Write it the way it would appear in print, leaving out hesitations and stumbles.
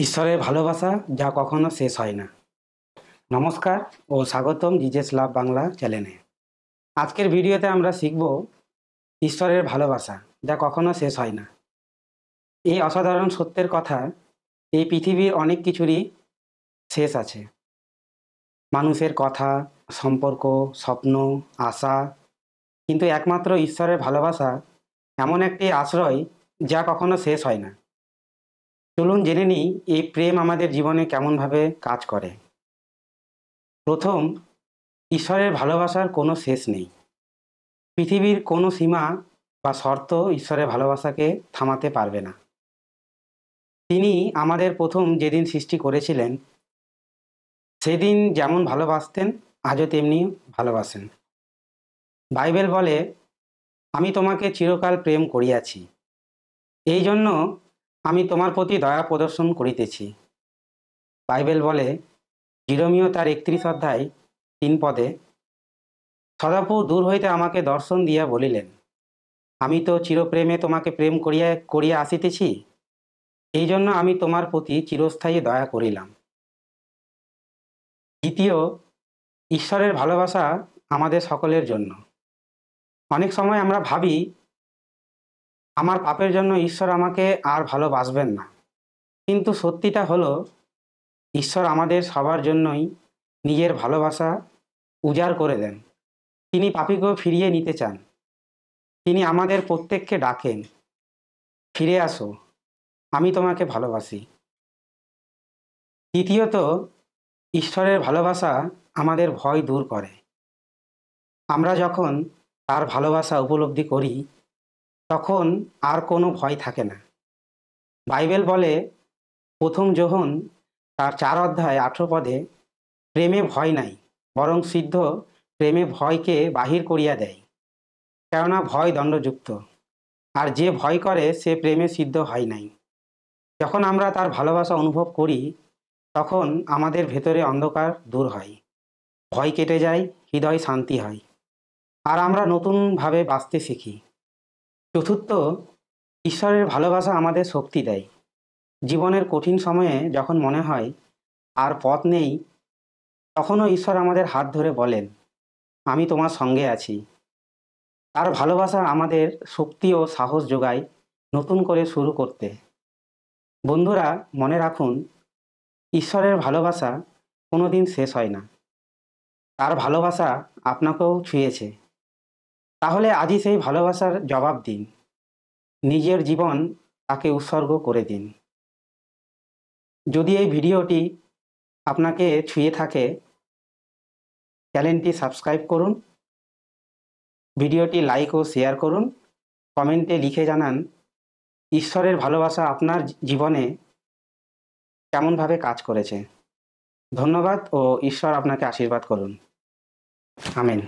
ঈশ্বরের ভালোবাসা যা কখনো শেষ হয় না। নমস্কার ও স্বাগতম জিজেস লাভ বাংলা চ্যানেলে। আজকের ভিডিওতে আমরা শিখব ঈশ্বরের ভালোবাসা যা কখনো শেষ হয় না। এই অসাধারণ সত্যের কথা, এই পৃথিবীর অনেক কিছুরই শেষ আছে। মানুষের কথা, সম্পর্ক, স্বপ্ন, আশা, কিন্তু একমাত্র ঈশ্বরের ভালোবাসা এমন একটি আশ্রয় যা কখনো শেষ হয় না। চলুন জেনে নিই এই প্রেম আমাদের জীবনে কেমনভাবে কাজ করে। প্রথম, ঈশ্বরের ভালোবাসার কোনো শেষ নেই। পৃথিবীর কোনো সীমা বা শর্ত ঈশ্বরের ভালোবাসাকে থামাতে পারবে না। তিনি আমাদের প্রথম যেদিন সৃষ্টি করেছিলেন, সেদিন যেমন ভালোবাসতেন আজও তেমনি ভালোবাসেন। বাইবেল বলে, আমি তোমাকে চিরকাল প্রেম করিয়াছি, এই জন্য আমি তোমার প্রতি দয়া প্রদর্শন করিতেছি। বাইবেল বলে, জিরমীয় তার 31 অধ্যায় 3 পদে, সদাপ্রভু দূর হইতে আমাকে দর্শন দিয়া বলিলেন, আমি তো চিরপ্রেমে তোমাকে প্রেম করিয়া আসিতেছি, এই জন্য আমি তোমার প্রতি চিরস্থায়ী দয়া করিলাম। দ্বিতীয়, ঈশ্বরের ভালোবাসা আমাদের সকলের জন্য। অনেক সময় আমরা ভাবি, আমার পাপের জন্য ঈশ্বর আমাকে আর ভালোবাসবেন না। কিন্তু সত্যিটা হলো, ঈশ্বর আমাদের সবার জন্যই নিজের ভালোবাসা উজাড় করে দেন। তিনি পাপীকেও ফিরিয়ে নিতে চান। তিনি আমাদের প্রত্যেককে ডাকেন, ফিরে আসো, আমি তোমাকে ভালোবাসি। তৃতীয়ত, ঈশ্বরের ভালোবাসা আমাদের ভয় দূর করে। আমরা যখন তার ভালোবাসা উপলব্ধি করি, তখন আর কোনো ভয় থাকে না। বাইবেল বলে, প্রথম যোহন তার 4 অধ্যায় 18 পদে, প্রেমে ভয় নাই, বরং সিদ্ধ প্রেমে ভয়কে বাহির করিয়া দেয়। কেননা ভয় দণ্ডযুক্ত, আর যে ভয় করে সে প্রেমে সিদ্ধ হয় নাই। যখন আমরা তার ভালোবাসা অনুভব করি, তখন আমাদের ভেতরে অন্ধকার দূর হয়, ভয় কেটে যায়, হৃদয় শান্তি হয়, আর আমরা নতুনভাবে বাঁচতে শিখি। চতুর্থ, ঈশ্বরের ভালোবাসা আমাদের শক্তি দেয়। জীবনের কঠিন সময়ে যখন মনে হয় আর পথ নেই, তখনও ঈশ্বর আমাদের হাত ধরে বলেন, আমি তোমার সঙ্গে আছি। তার ভালোবাসা আমাদের শক্তি ও সাহস যোগায় নতুন করে শুরু করতে। বন্ধুরা, মনে রাখুন, ঈশ্বরের ভালোবাসা কোনোদিন শেষ হয় না। তার ভালোবাসা আপনাকেও ছুঁয়েছে। তাহলে আজই সেই ভালোবাসার জবাব দিন, নিজের জীবন তাকে উৎসর্গ করে দিন। যদি এই ভিডিওটি আপনাকে ছুঁয়ে থাকে, চ্যানেলটি সাবস্ক্রাইব করুন, ভিডিওটি লাইক ও শেয়ার করুন, কমেন্টে লিখে জানান ঈশ্বরের ভালোবাসা আপনার জীবনে কেমনভাবে কাজ করেছে। ধন্যবাদ ও ঈশ্বর আপনাকে আশীর্বাদ করুন। আমেন।